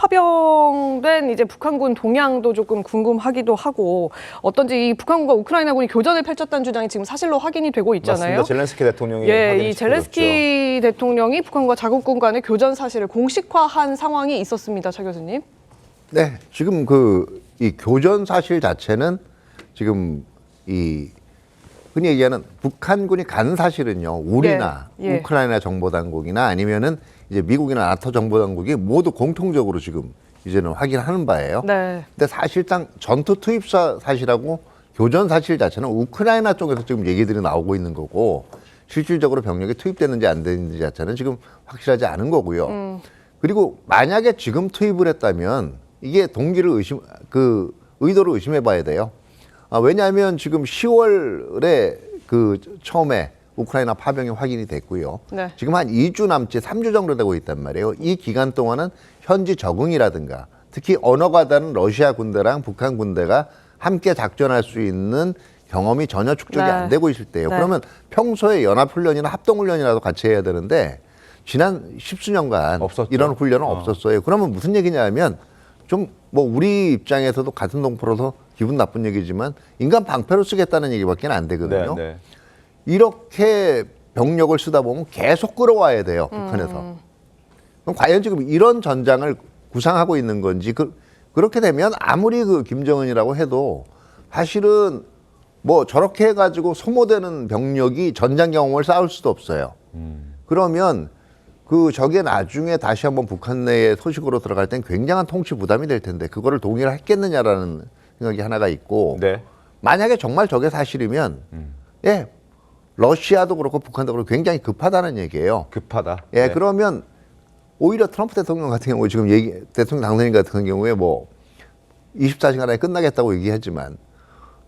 파병된 이제 북한군 동향도 조금 궁금하기도 하고 어떤지 이 북한군과 우크라이나군이 교전을 펼쳤다는 주장이 지금 사실로 확인이 되고 있잖아요. 맞습니다. 젤렌스키 대통령이 이 젤렌스키 대통령이 북한과 자국군 간의 교전 사실을 공식화한 상황이 있었습니다. 차 교수님. 네, 지금 이 교전 사실 자체는 지금 이 흔히 얘기하는 북한군이 간 사실은요, 우리나 우크라이나 정보당국이나 아니면은 이제 미국이나 나토 정보당국이 모두 공통적으로 지금 이제는 확인하는 바예요. 네. 근데 사실상 전투 투입사 사실하고 교전 사실 자체는 우크라이나 쪽에서 지금 얘기들이 나오고 있는 거고 실질적으로 병력이 투입됐는지 안 됐는지 자체는 지금 확실하지 않은 거고요. 그리고 만약에 지금 투입을 했다면 이게 동기를 의도를 의심해 봐야 돼요. 왜냐하면 지금 10월에 처음에 우크라이나 파병이 확인이 됐고요. 네. 지금 한 2주 남짓 3주 정도 되고 있단 말이에요. 이 기간 동안은 현지 적응이라든가 특히 언어가 다른 러시아 군대랑 북한 군대가 함께 작전할 수 있는 경험이 전혀 축적이 안 되고 있을 때예요. 그러면 평소에 연합훈련이나 합동훈련이라도 같이 해야 되는데 지난 십수년간 없었죠. 이런 훈련은 없었어요. 그러면 무슨 얘기냐면 좀 우리 입장에서도 같은 동포로서 기분 나쁜 얘기지만 인간 방패로 쓰겠다는 얘기밖에 안 되거든요. 네. 이렇게 병력을 쓰다 보면 계속 끌어와야 돼요, 북한에서. 그럼 과연 지금 이런 전장을 구상하고 있는 건지 그렇게 되면 아무리 김정은이라고 해도 사실은 저렇게 해가지고 소모되는 병력이 전장 경험을 쌓을 수도 없어요. 그러면 저게 나중에 다시 한번 북한 내에 소식으로 들어갈 땐 굉장한 통치 부담이 될 텐데 그거를 동의를 했겠느냐라는 생각이 하나가 있고 만약에 정말 저게 사실이면 러시아도 그렇고 북한도 그렇고 굉장히 급하다는 얘기예요. 급하다. 그러면 오히려 트럼프 대통령 같은 경우에 지금 대통령 당선인 같은 경우에 24시간 안에 끝나겠다고 얘기하지만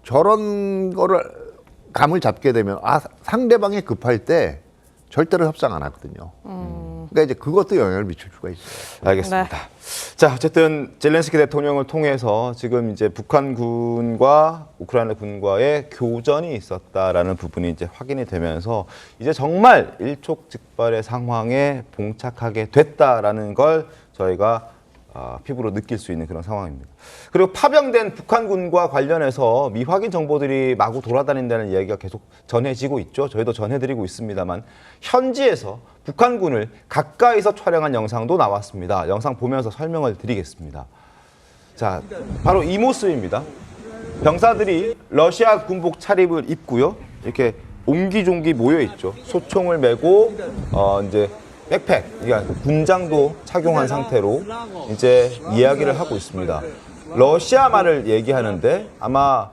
저런 거를 감을 잡게 되면 상대방이 급할 때 절대로 협상 안 하거든요. 그러니까 이제 그것도 영향을 미칠 수가 있어요. 알겠습니다. 자, 어쨌든 젤렌스키 대통령을 통해서 지금 이제 북한군과 우크라이나 군과의 교전이 있었다라는 부분이 이제 확인이 되면서 이제 정말 일촉즉발의 상황에 봉착하게 됐다라는 걸 저희가 피부로 느낄 수 있는 그런 상황입니다. 그리고 파병된 북한군과 관련해서 미확인 정보들이 마구 돌아다닌다는 이야기가 계속 전해지고 있죠. 저희도 전해드리고 있습니다만 현지에서 북한군을 가까이서 촬영한 영상도 나왔습니다. 영상 보면서 설명을 드리겠습니다. 자, 바로 이 모습입니다. 병사들이 러시아 군복 차림을 입고요. 이렇게 옹기종기 모여 있죠. 소총을 메고 이제 백팩, 그러니까 군장도 착용한 상태로 이제 이야기를 하고 있습니다. 러시아 말을 얘기하는데 아마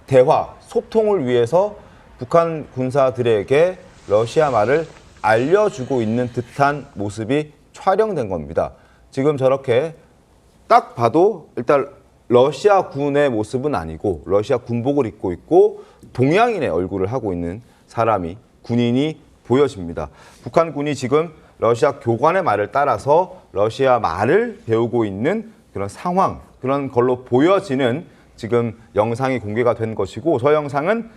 대화, 소통을 위해서 북한 군사들에게 러시아 말을 알려주고 있는 듯한 모습이 촬영된 겁니다. 지금 저렇게 딱 봐도 일단 러시아 군의 모습은 아니고 러시아 군복을 입고 있고 동양인의 얼굴을 하고 있는 사람이, 군인이 보여집니다. 북한군이 지금 러시아 교관의 말을 따라서 러시아 말을 배우고 있는 그런 상황, 그런 걸로 보여지는 지금 영상이 공개가 된 것이고 저 영상은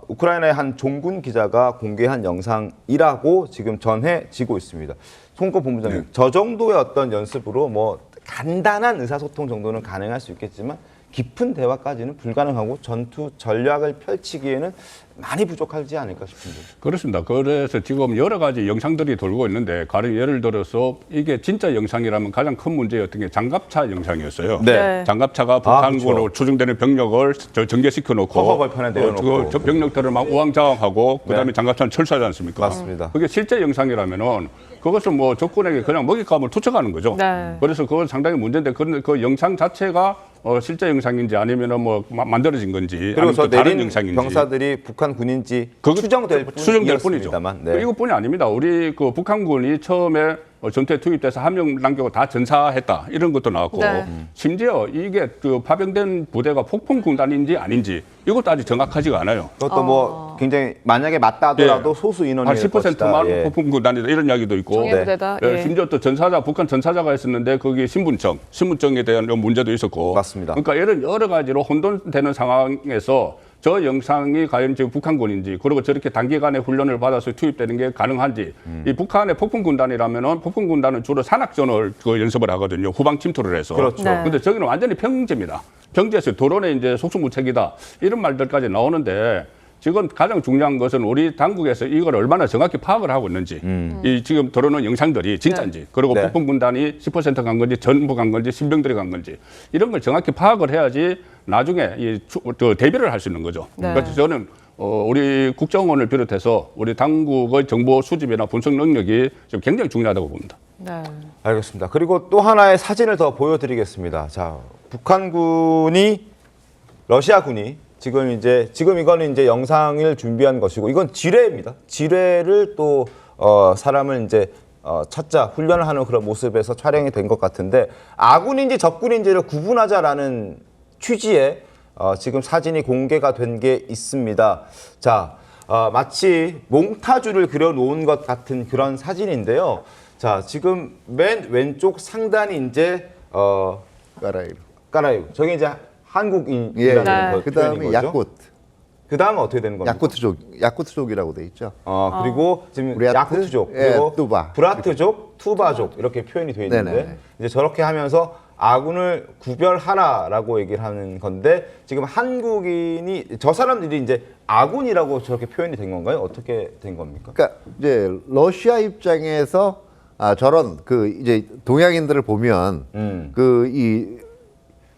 우크라이나의 한 종군 기자가 공개한 영상이라고 지금 전해지고 있습니다. 송건 본부장님, 저 정도의 어떤 연습으로 간단한 의사소통 정도는 가능할 수 있겠지만 깊은 대화까지는 불가능하고 전투 전략을 펼치기에는 많이 부족하지 않을까 싶은데. 그렇습니다. 그래서 지금 여러 가지 영상들이 돌고 있는데 가령 예를 들어서 이게 진짜 영상이라면 가장 큰 문제였던 게 장갑차 영상이었어요. 장갑차가 북한군으로 추정되는 병력을 전개시켜 놓고 허허벌판에 내려놓고 저 병력들을 막 우왕좌왕하고 그다음에 장갑차는 철수하지 않습니까? 맞습니다. 그게 실제 영상이라면은 그것은 적군에게 그냥 먹잇감을 투척하는 거죠. 그래서 그건 상당히 문제인데 그 영상 자체가 실제 영상인지 아니면은 만들어진 건지 그리고 저 다른 내린 영상인지 병사들이 북한 군인지 추정될 뿐이죠. 네. 이것뿐이 아닙니다. 우리 북한군이 처음에 전투에 투입돼서 한 명 남기고 다 전사했다 이런 것도 나왔고 심지어 이게 파병된 부대가 폭풍군단인지 아닌지 이것도 아직 정확하지가 않아요. 그것도 굉장히 만약에 맞다 하더라도 소수 인원일 것이다. 10%만 폭풍군단이다 이런 이야기도 있고 정예부대다. 심지어 또 북한 전사자가 있었는데 거기 신분증에 대한 문제도 있었고 맞습니다. 그러니까 이런 여러 가지로 혼돈되는 상황에서 저 영상이 과연 지금 북한군인지 그리고 저렇게 단기간에 훈련을 받아서 투입되는 게 가능한지 이 북한의 폭풍군단이라면은 폭풍군단은 주로 산악전을 그 연습을 하거든요. 후방 침투를 해서. 그렇죠. 네. 근데 저기는 완전히 평지입니다. 평지에서 도론에 이제 속수무책이다 이런 말들까지 나오는데 지금 가장 중요한 것은 우리 당국에서 이걸 얼마나 정확히 파악을 하고 있는지 이 지금 들어오는 영상들이 진짜인지 그리고 네. 폭풍군단이 10% 간 건지 전부 간 건지 신병들이 간 건지 이런 걸 정확히 파악을 해야지 나중에 대비를 할 수 있는 거죠. 네. 그래서 저는 우리 국정원을 비롯해서 우리 당국의 정보 수집이나 분석 능력이 지금 굉장히 중요하다고 봅니다. 네. 알겠습니다. 그리고 또 하나의 사진을 더 보여드리겠습니다. 자, 북한군이 러시아군이 지금 이거는 이제 영상을 준비한 것이고 이건 지뢰입니다. 지뢰를 또 사람을 이제 찾자 훈련을 하는 그런 모습에서 촬영이 된 것 같은데 아군인지 적군인지를 구분하자라는 취지의 지금 사진이 공개가 된 게 있습니다. 자, 마치 몽타주를 그려놓은 것 같은 그런 사진인데요. 자, 지금 맨 왼쪽 상단이 이제 까라이브. 저게 이제 한국인이라는 네. 거. 그 다음에 야쿠트. 그 다음은 어떻게 되는 겁니까? 야쿠트족이라고 돼 있죠. 그리고 지금 브리아트, 야쿠트족, 예, 그리고 투바. 브라트족, 투바족 이렇게 표현이 되어 있는데 네네. 이제 저렇게 하면서 아군을 구별하라라고 얘기를 하는 건데 지금 한국인이 저 사람들이 이제 아군이라고 저렇게 표현이 된 건가요? 어떻게 된 겁니까? 그러니까 이제 러시아 입장에서 저런 그 이제 동양인들을 보면 그 이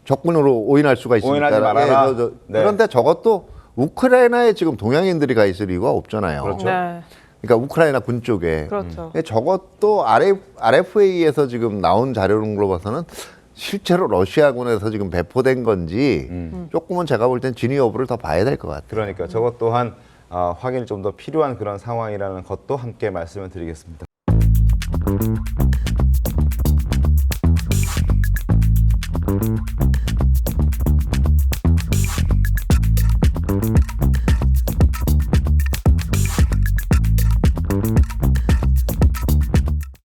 적군으로 오인할 수가 있으니까. 오인하지 말아라. 네. 그런데 저것도 우크라이나에 지금 동양인들이 가 있을 이유가 없잖아요. 그렇죠. 네. 그러니까 우크라이나 군 쪽에. 그렇죠. 저것도 RFA에서 지금 나온 자료는 걸로 봐서는 실제로 러시아군에서 지금 배포된 건지 조금은 제가 볼 땐 진위 여부를 더 봐야 될 것 같아요. 그러니까 저것 또한 확인이 좀 더 필요한 그런 상황이라는 것도 함께 말씀을 드리겠습니다.